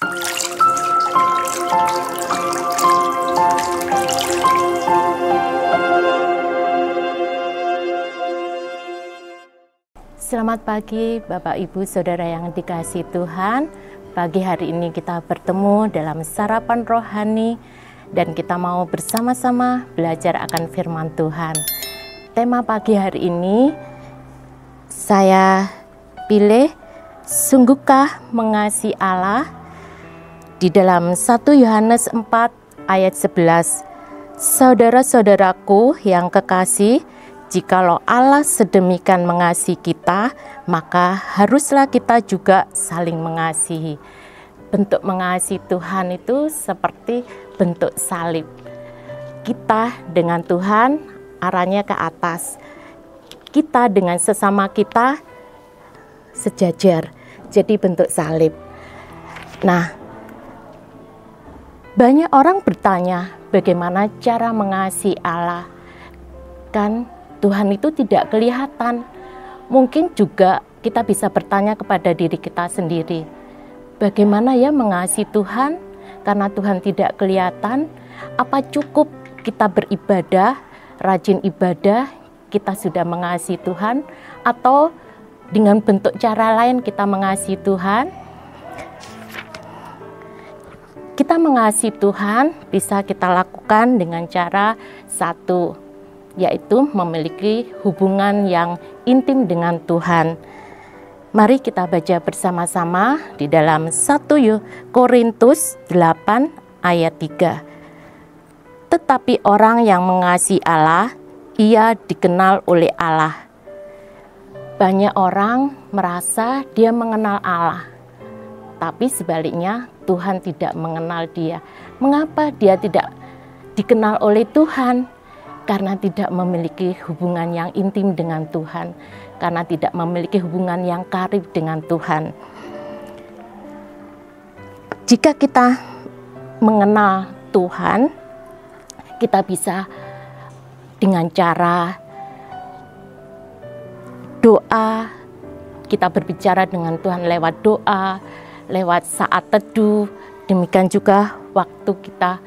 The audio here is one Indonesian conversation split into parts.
Selamat pagi Bapak Ibu Saudara yang dikasihi Tuhan. Pagi hari ini kita bertemu dalam sarapan rohani dan kita mau bersama-sama belajar akan firman Tuhan. Tema pagi hari ini saya pilih, sungguhkah mengasihi Allah? Di dalam 1 Yohanes 4 ayat 11. Saudara-saudaraku yang kekasih, jikalau Allah sedemikian mengasihi kita, maka haruslah kita juga saling mengasihi. Bentuk mengasihi Tuhan itu seperti bentuk salib. Kita dengan Tuhan arahnya ke atas. Kita dengan sesama kita sejajar. Jadi bentuk salib. Nah, banyak orang bertanya bagaimana cara mengasihi Allah. Kan Tuhan itu tidak kelihatan. Mungkin juga kita bisa bertanya kepada diri kita sendiri. Bagaimana ya mengasihi Tuhan? Karena Tuhan tidak kelihatan. Apa cukup kita beribadah, rajin ibadah, kita sudah mengasihi Tuhan? Atau dengan bentuk cara lain kita mengasihi Tuhan? Kita mengasihi Tuhan bisa kita lakukan dengan cara satu, yaitu memiliki hubungan yang intim dengan Tuhan. Mari kita baca bersama-sama di dalam 1 Korintus 8 ayat 3. Tetapi orang yang mengasihi Allah, ia dikenal oleh Allah. Banyak orang merasa dia mengenal Allah, tapi sebaliknya Tuhan tidak mengenal dia. Mengapa dia tidak dikenal oleh Tuhan? Karena tidak memiliki hubungan yang intim dengan Tuhan, karena tidak memiliki hubungan yang karib dengan Tuhan. Jika kita mengenal Tuhan, kita bisa dengan cara doa, kita berbicara dengan Tuhan lewat doa, lewat saat teduh, demikian juga waktu kita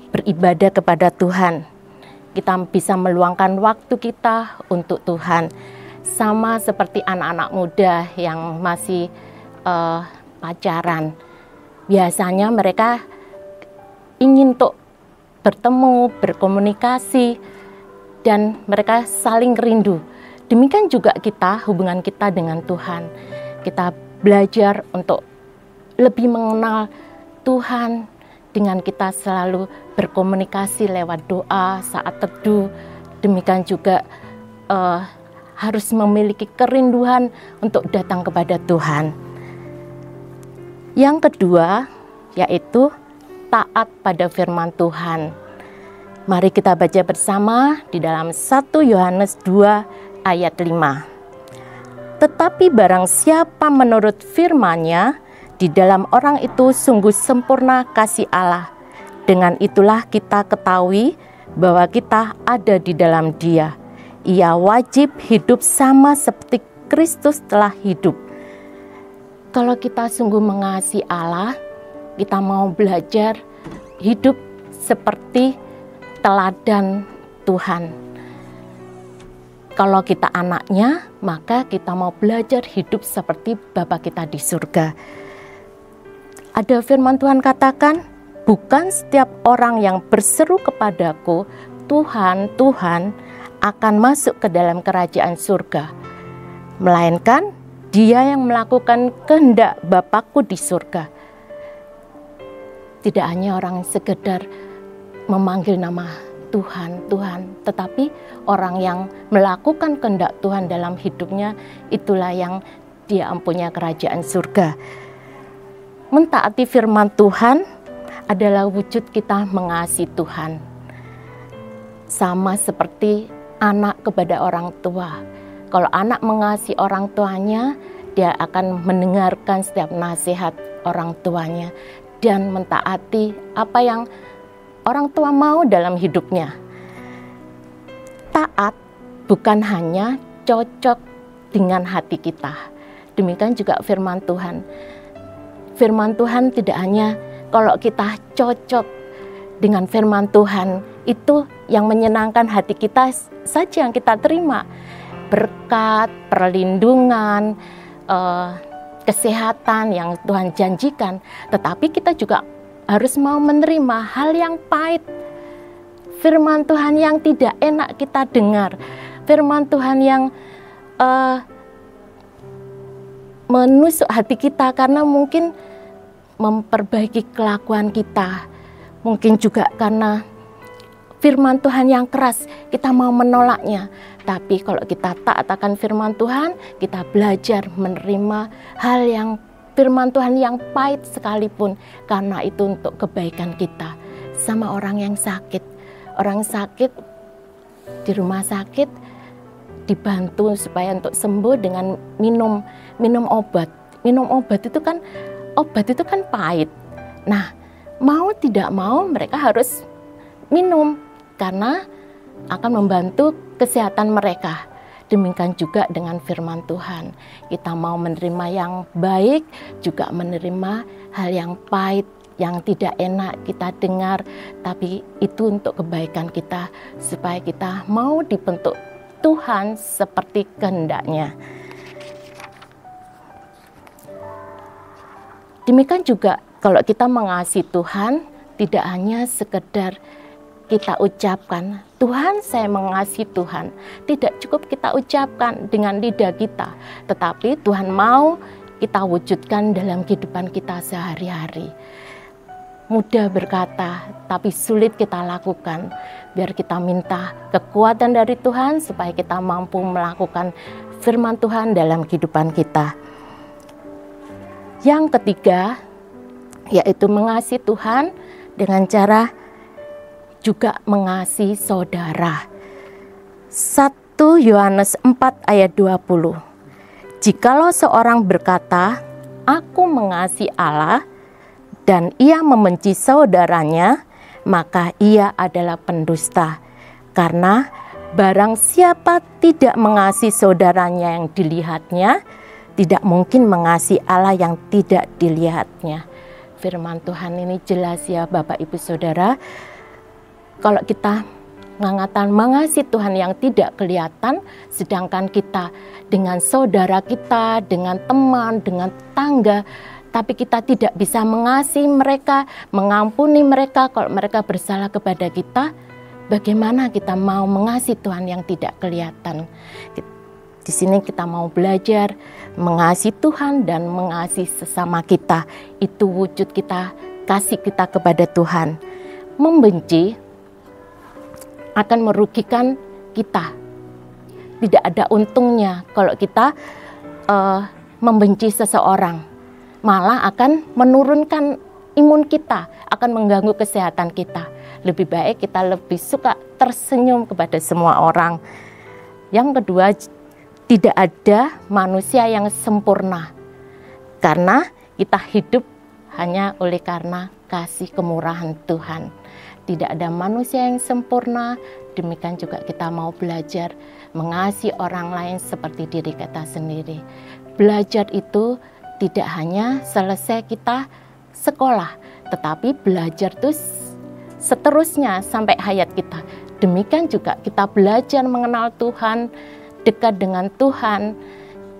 beribadah kepada Tuhan. Kita bisa meluangkan waktu kita untuk Tuhan. Sama seperti anak-anak muda yang masih pacaran. Biasanya mereka ingin untuk bertemu, berkomunikasi, dan mereka saling rindu. Demikian juga kita, hubungan kita dengan Tuhan. Kita belajar untuk lebih mengenal Tuhan, dengan kita selalu berkomunikasi lewat doa, saat teduh. Demikian juga harus memiliki kerinduan untuk datang kepada Tuhan. Yang kedua, yaitu taat pada firman Tuhan. Mari kita baca bersama di dalam 1 Yohanes 2 ayat 5. Tetapi barang siapa menurut firman-Nya, di dalam orang itu sungguh sempurna kasih Allah. Dengan itulah kita ketahui bahwa kita ada di dalam Dia. Ia wajib hidup sama seperti Kristus telah hidup. Kalau kita sungguh mengasihi Allah, kita mau belajar hidup seperti teladan Tuhan. Kalau kita anaknya, maka kita mau belajar hidup seperti Bapa kita di surga. Ada firman Tuhan katakan, bukan setiap orang yang berseru kepadaku, Tuhan, Tuhan, akan masuk ke dalam kerajaan surga. Melainkan dia yang melakukan kehendak Bapakku di surga. Tidak hanya orang sekedar memanggil nama Tuhan, Tuhan, tetapi orang yang melakukan kehendak Tuhan dalam hidupnya, itulah yang dia mempunyai kerajaan surga. Mentaati firman Tuhan adalah wujud kita mengasihi Tuhan. Sama seperti anak kepada orang tua. Kalau anak mengasihi orang tuanya, dia akan mendengarkan setiap nasihat orang tuanya dan mentaati apa yang orang tua mau dalam hidupnya. Taat bukan hanya cocok dengan hati kita. Demikian juga firman Tuhan. firman Tuhan tidak hanya kalau kita cocok dengan firman Tuhan, itu yang menyenangkan hati kita saja yang kita terima. Berkat, perlindungan, kesehatan yang Tuhan janjikan. Tetapi kita juga harus mau menerima hal yang pahit. Firman Tuhan yang tidak enak kita dengar. Firman Tuhan yang menusuk hati kita karena mungkin memperbaiki kelakuan kita. Mungkin juga karena firman Tuhan yang keras, kita mau menolaknya. Tapi kalau kita taat akan firman Tuhan, kita belajar menerima hal yang firman Tuhan yang pahit sekalipun, karena itu untuk kebaikan kita. Sama orang yang sakit. Orang sakit di rumah sakit dibantu supaya untuk sembuh dengan minum obat. Minum obat itu kan pahit. Nah, mau tidak mau mereka harus minum karena akan membantu kesehatan mereka. Demikian juga dengan firman Tuhan. Kita mau menerima yang baik, juga menerima hal yang pahit, yang tidak enak kita dengar, tapi itu untuk kebaikan kita, supaya kita mau dibentuk Tuhan seperti kehendaknya. Demikian juga kalau kita mengasihi Tuhan, tidak hanya sekedar kita ucapkan, Tuhan saya mengasihi Tuhan. Tidak cukup kita ucapkan dengan lidah kita, tetapi Tuhan mau kita wujudkan dalam kehidupan kita sehari-hari. Mudah berkata, tapi sulit kita lakukan. Biar kita minta kekuatan dari Tuhan supaya kita mampu melakukan firman Tuhan dalam kehidupan kita. Yang ketiga, yaitu mengasihi Tuhan dengan cara juga mengasihi saudara. 1 Yohanes 4 ayat 20. Jikalau seorang berkata, aku mengasihi Allah, dan ia membenci saudaranya, maka ia adalah pendusta. Karena barang siapa tidak mengasihi saudaranya yang dilihatnya, tidak mungkin mengasihi Allah yang tidak dilihatnya. Firman Tuhan ini jelas ya Bapak Ibu Saudara. Kalau kita mengasihi Tuhan yang tidak kelihatan, sedangkan kita dengan saudara kita, dengan teman, dengan tetangga, tapi kita tidak bisa mengasihi mereka, mengampuni mereka kalau mereka bersalah kepada kita, bagaimana kita mau mengasihi Tuhan yang tidak kelihatan? Di sini kita mau belajar mengasihi Tuhan dan mengasihi sesama kita. Itu wujud kita, kasih kita kepada Tuhan. Membenci akan merugikan kita. Tidak ada untungnya kalau kita membenci seseorang. Malah akan menurunkan imun kita, akan mengganggu kesehatan kita. Lebih baik kita lebih suka tersenyum kepada semua orang. Yang kedua, tidak ada manusia yang sempurna. Karena kita hidup hanya oleh karena kasih kemurahan Tuhan. Tidak ada manusia yang sempurna, demikian juga kita mau belajar mengasihi orang lain seperti diri kita sendiri. Belajar itu tidak hanya selesai kita sekolah, tetapi belajar itu seterusnya sampai hayat kita. Demikian juga kita belajar mengenal Tuhan, dekat dengan Tuhan,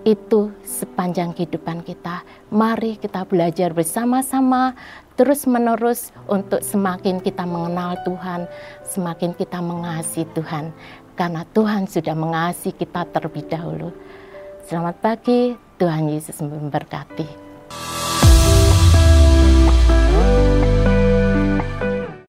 itu sepanjang kehidupan kita. Mari kita belajar bersama-sama, terus-menerus untuk semakin kita mengenal Tuhan, semakin kita mengasihi Tuhan. Karena Tuhan sudah mengasihi kita terlebih dahulu. Selamat pagi, Tuhan Yesus memberkati.